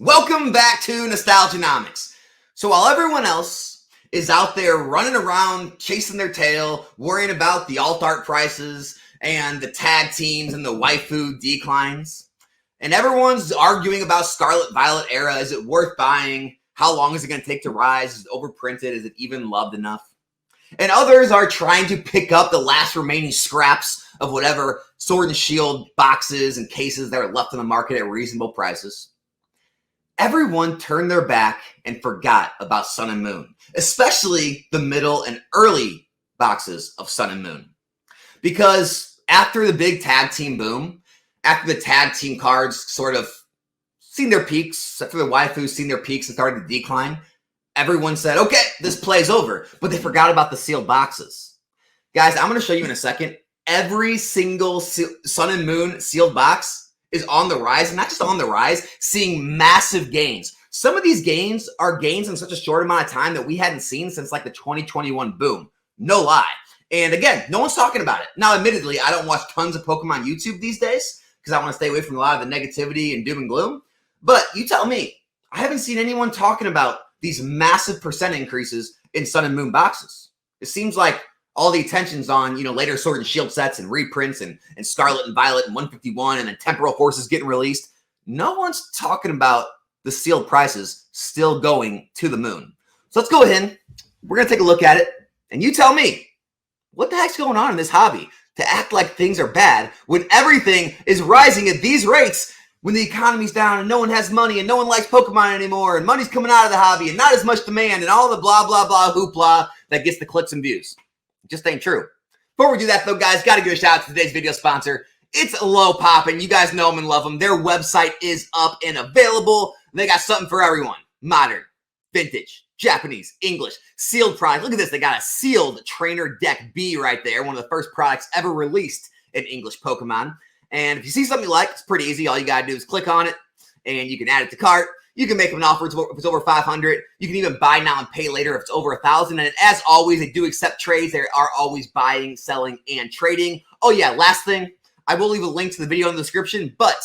Welcome back to Nostalgianomics. So while everyone else is out there running around, chasing their tail, worrying about the alt art prices and the tag teams and the waifu declines, and everyone's arguing about Scarlet Violet era, is it worth buying? How long is it going to take to rise? Is it overprinted? Is it even loved enough? And others are trying to pick up the last remaining scraps of whatever Sword and Shield boxes and cases that are left on the market at reasonable prices. Everyone turned their back and forgot about Sun and Moon, especially the middle and early boxes of Sun and Moon. Because after the big tag team boom, after the tag team cards sort of seen their peaks, after the waifus seen their peaks and started to decline, everyone said, okay, this play's over, but they forgot about the sealed boxes. Guys, I'm going to show you in a second. Every single Sun and Moon sealed box is on the rise, and not just on the rise, seeing massive gains. Some of these gains are gains in such a short amount of time that we hadn't seen since like the 2021 boom. No lie. And again, no one's talking about it. Now, admittedly, I don't watch tons of Pokemon YouTube these days because I want to stay away from a lot of the negativity and doom and gloom. But you tell me, I haven't seen anyone talking about these massive percent increases in Sun and Moon boxes. It seems like all the attention's on, later Sword and Shield sets and reprints and Scarlet and Violet and 151 and then Temporal Forces getting released. No one's talking about the sealed prices still going to the moon. So let's go ahead. We're going to take a look at it. And you tell me, what the heck's going on in this hobby to act like things are bad when everything is rising at these rates? When the economy's down and no one has money and no one likes Pokemon anymore and money's coming out of the hobby and not as much demand and all the blah, blah, blah, hoopla that gets the clicks and views. It just ain't true. Before we do that, though, guys, got to give a shout out to today's video sponsor. It's Low Poppin'. You guys know them and love them. Their website is up and available. They got something for everyone. Modern, vintage, Japanese, English, sealed products. Look at this. They got a sealed Trainer Deck B right there. One of the first products ever released in English Pokemon. And if you see something you like, it's pretty easy. All you got to do is click on it, and you can add it to cart. You can make them an offer if it's over 500. You can even buy now and pay later if it's over 1,000. And as always, they do accept trades. They are always buying, selling, and trading. Oh, yeah, last thing. I will leave a link to the video in the description, but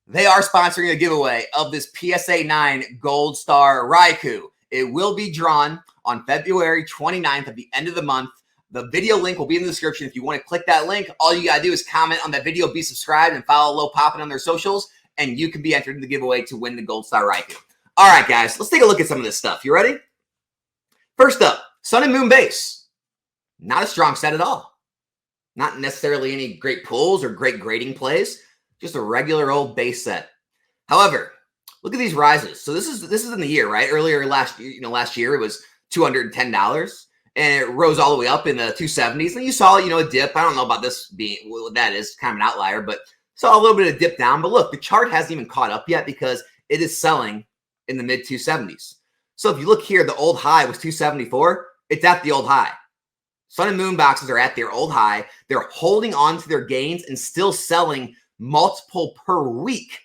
they are sponsoring a giveaway of this PSA 9 Gold Star Raikou. It will be drawn on February 29th at the end of the month. The video link will be in the description. If you want to click that link, all you got to do is comment on that video, be subscribed, and follow Low Poppin' on their socials, and you can be entered in the giveaway to win the Gold Star Raikou. All right, guys, let's take a look at some of this stuff. You ready? First up, Sun and Moon base. Not a strong set at all. Not necessarily any great pulls or great grading plays. Just a regular old base set. However, look at these rises. So this is in the year, right? Earlier last year it was $210. And it rose all the way up in the 270s. And you saw, a dip. I don't know about this being what that is, kind of an outlier, but saw a little bit of dip down. But look, the chart hasn't even caught up yet because it is selling in the mid 270s. So if you look here, the old high was 274. It's at the old high. Sun and Moon boxes are at their old high. They're holding on to their gains and still selling multiple per week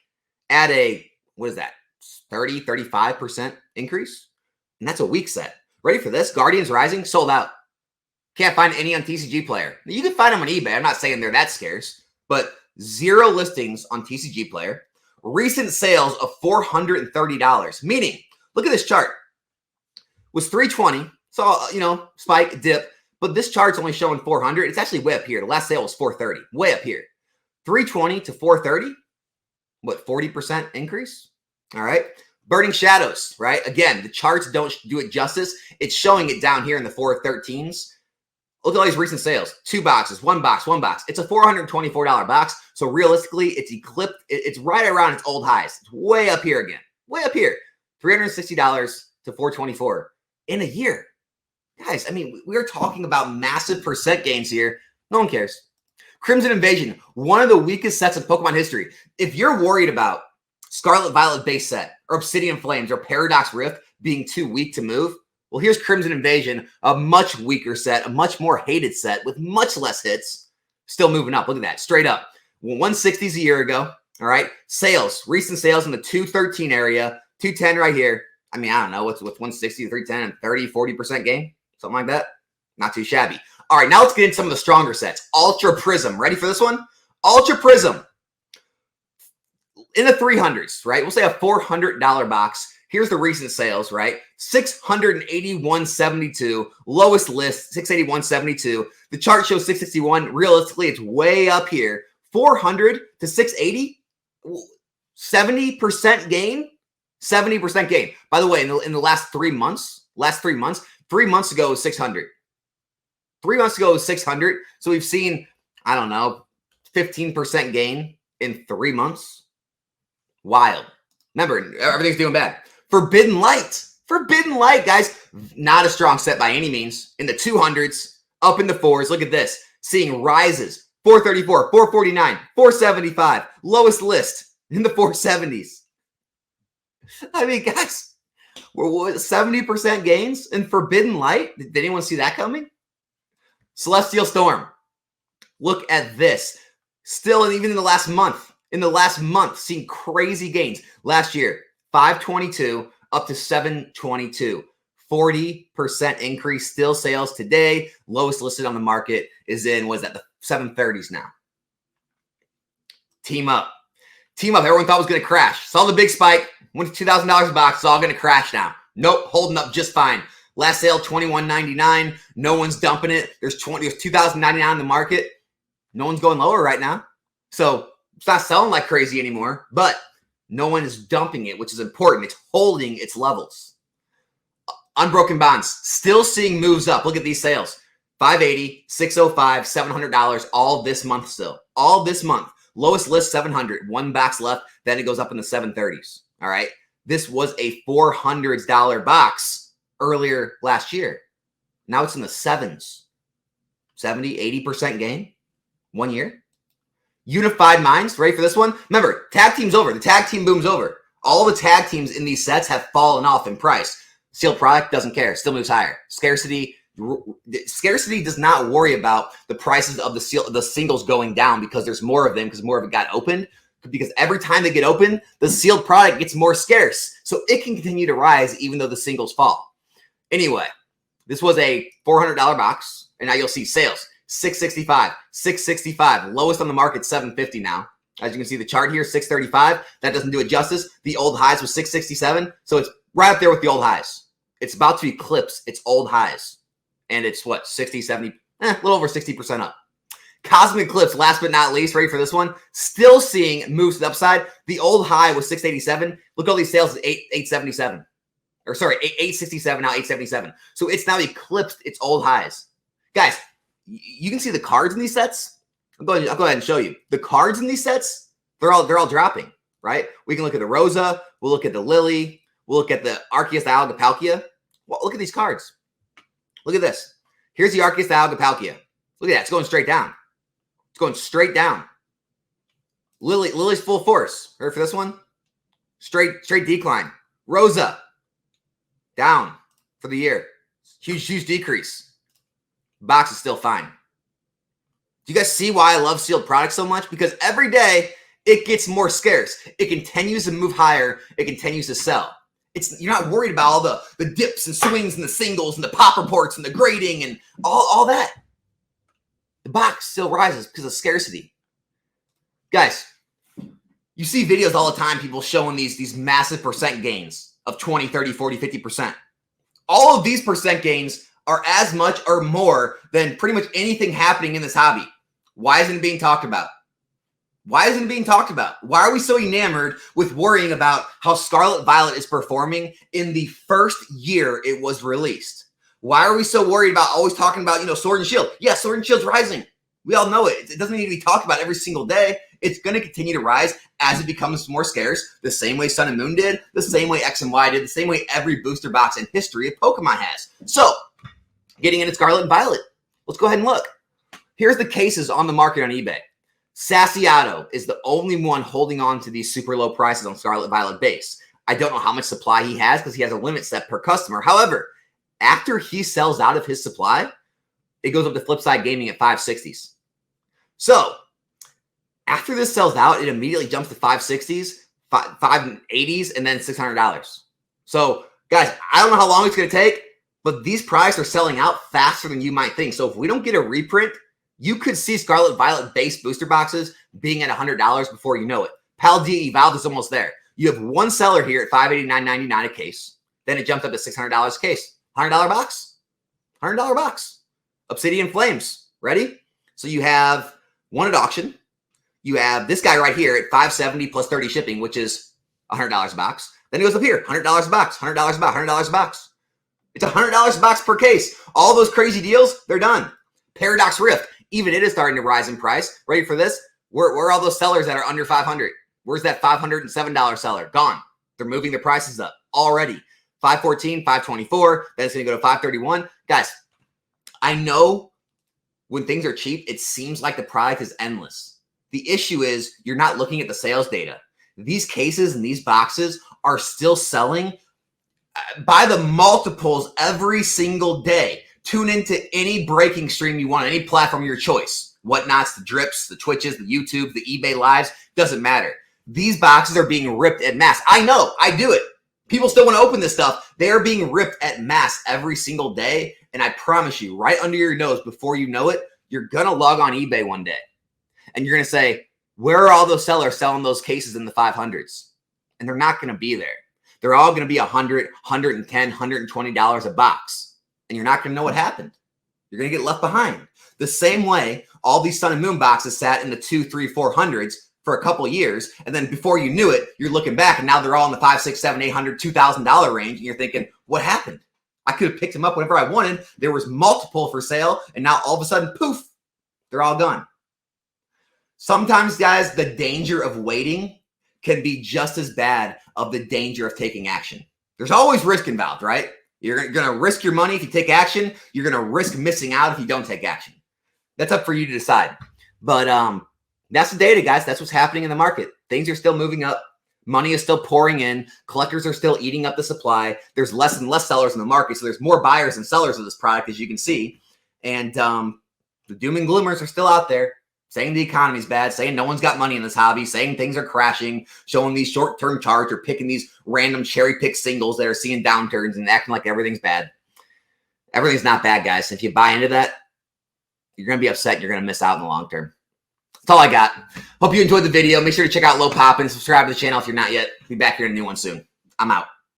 at a, 30, 35% increase? And that's a week set. Ready for this? Guardians Rising sold out. Can't find any on TCG Player. You can find them on eBay. I'm not saying they're that scarce, but 0 listings on TCG Player. Recent sales of $430. Meaning, look at this chart. Was 320. Saw, spike, dip, but this chart's only showing 400. It's actually way up here. The last sale was 430. Way up here. 320 to 430. What, 40% increase? All right. Burning Shadows, right? Again, the charts don't do it justice. It's showing it down here in the 413s. Look at all these recent sales. 2 boxes, 1 box, 1 box. It's a $424 box. So realistically, it's eclipsed. It's right around its old highs. It's way up here again. Way up here. $360 to $424 in a year. Guys, we're talking about massive percent gains here. No one cares. Crimson Invasion, one of the weakest sets in Pokemon history. If you're worried about Scarlet Violet base set or Obsidian Flames or Paradox Rift being too weak to move, well, here's Crimson Invasion, a much weaker set, a much more hated set with much less hits, still moving up. Look at that, straight up. 160s a year ago, all right? Sales, recent sales in the 213 area, 210 right here. I don't know, what's 160 to 310 and 30, 40% gain? Something like that? Not too shabby. All right, now let's get into some of the stronger sets. Ultra Prism, ready for this one? Ultra Prism. in the 300s, right? We'll say a $400 box. Here's the recent sales, right? 681.72, lowest list, 681.72. The chart shows 661. Realistically, it's way up here. 400 to 680, 70% gain. 70% gain. By the way, in the last 3 months, 3 months ago it was 600. 3 months ago it was 600. So we've seen, I don't know, 15% gain in 3 months. Wild. Remember, everything's doing bad. Forbidden Light, guys, not a strong set by any means. In the 200s, up in the 4s. Look at this. Seeing rises. 434, 449, 475. Lowest list in the 470s. I mean, guys, we're 70% gains in Forbidden Light. Did anyone see that coming? Celestial Storm. Look at this. Still, and even in the last month, seeing crazy gains. Last year, 522 up to 722. 40% increase. Still sales today. Lowest listed on the market is in, what is that, the 730s now. Team Up. Everyone thought was going to crash. Saw the big spike. Went to $2,000 a box. It's all going to crash now. Nope. Holding up just fine. Last sale, $21.99. No one's dumping it. There's $2,099 in the market. No one's going lower right now. So it's not selling like crazy anymore, but no one is dumping it, which is important. It's holding its levels. Unbroken Bonds, still seeing moves up. Look at these sales. $580, $605, $700 all this month still. All this month. Lowest list, 700. 1 box left. Then it goes up in the 730s. All right. This was a $400 box earlier last year. Now it's in the 7s. 70, 80% gain. 1 year. Unified Minds, ready for this one? Remember, tag team's over. The tag team boom's over. All the tag teams in these sets have fallen off in price. Sealed product doesn't care. Still moves higher. Scarcity does not worry about the prices of the singles going down because there's more of them, because more of it got opened. Because every time they get opened, the sealed product gets more scarce. So it can continue to rise even though the singles fall. Anyway, this was a $400 box. And now you'll see sales. $665, $665. Lowest on the market, $750 now. As you can see the chart here, $635. That doesn't do it justice. The old highs was $667. So it's right up there with the old highs. It's about to eclipse its old highs. And it's what, 60, 70, a little over 60% up. Cosmic Eclipse, last but not least, ready for this one? Still seeing moves to the upside. The old high was 687. Look at all these sales at 877. Or sorry, 867, now 877. So it's now eclipsed its old highs. Guys, you can see the cards in these sets. I'll go ahead and show you. The cards in these sets, they're all dropping, right? We can look at the Rosa. We'll look at the Lily. We'll look at the Arceus Dialga. Well, look at these cards. Look at this. Here's the Arceus Dialga. Look at that. It's going straight down. It's going straight down. Lily's full force. Ready for this one? Straight decline. Rosa, down for the year. Huge decrease. Box is still fine. Do you guys see why I love sealed products so much? Because every day it gets more scarce. It continues to move higher. It continues to sell. You're not worried about all the dips and swings and the singles and the pop reports and the grading and all that. The box still rises because of scarcity. Guys, you see videos all the time, people showing these massive percent gains of 20, 30, 40, 50%. All of these percent gains are as much or more than pretty much anything happening in this hobby. Why isn't it being talked about? Why isn't it being talked about? Why are we so enamored with worrying about how Scarlet Violet is performing in the first year it was released? Why are we so worried about always talking about, Sword and Shield? Yeah, Sword and Shield's rising. We all know it. It doesn't need to be talked about every single day. It's going to continue to rise as it becomes more scarce, the same way Sun and Moon did, the same way X and Y did, the same way every booster box in history of Pokemon has. So, getting into Scarlet and Violet, let's go ahead and look. Here's the cases on the market on eBay. Sassiato is the only one holding on to these super low prices on Scarlet Violet base. I don't know how much supply he has because he has a limit set per customer. However, after he sells out of his supply, it goes up to Flipside Gaming at 560s. So, after this sells out, it immediately jumps to 560s, 580s, and then $600. So, guys, I don't know how long it's going to take, but these products are selling out faster than you might think. So, if we don't get a reprint, you could see Scarlet Violet base booster boxes being at $100 before you know it. Paldea Evolved is almost there. You have one seller here at $589.99 a case. Then it jumped up to $600 a case. $100 box. $100 box. Obsidian Flames. Ready? So you have one at auction. You have this guy right here at $570 plus 30 shipping, which is $100 a box. Then it goes up here, $100 a box, $100 a box, $100 a box. It's $100 a box per case. All those crazy deals, they're done. Paradox Rift, even it is starting to rise in price. Ready for this? Where are all those sellers that are under 500? Where's that $507 seller? Gone. They're moving their prices up already. 514, 524. Then it's going to go to 531. Guys, I know when things are cheap, it seems like the product is endless. The issue is you're not looking at the sales data. These cases and these boxes are still selling by the multiples every single day. Tune into any breaking stream you want, any platform of your choice. Whatnots, the drips, the Twitches, the YouTube, the eBay lives, doesn't matter. These boxes are being ripped at mass. I know, I do it. People still want to open this stuff. They are being ripped at mass every single day. And I promise you, right under your nose, before you know it, you're going to log on eBay one day. And you're going to say, where are all those sellers selling those cases in the 500s? And they're not going to be there. They're all going to be $100, $110, $120 a box. And you're not going to know what happened. You're going to get left behind. The same way all these Sun and Moon boxes sat in the 200, 300, 400s for a couple of years. And then before you knew it, you're looking back and now they're all in the $500, $600, $700, $800, $2,000 range. And you're thinking, what happened? I could have picked them up whenever I wanted. There was multiple for sale. And now all of a sudden, poof, they're all gone. Sometimes, guys, the danger of waiting can be just as bad of the danger of taking action. There's always risk involved, right? You're going to risk your money if you take action. You're going to risk missing out if you don't take action. That's up for you to decide. But that's the data, guys. That's what's happening in the market. Things are still moving up. Money is still pouring in. Collectors are still eating up the supply. There's less and less sellers in the market. So there's more buyers than sellers of this product, as you can see. And the doom and gloomers are still out there, saying the economy's bad, saying no one's got money in this hobby, saying things are crashing, showing these short-term charts or picking these random cherry-picked singles that are seeing downturns and acting like everything's bad. Everything's not bad, guys. If you buy into that, you're going to be upset. You're going to miss out in the long term. That's all I got. Hope you enjoyed the video. Make sure to check out Low Poppin'. Subscribe to the channel if you're not yet. Be back here in a new one soon. I'm out.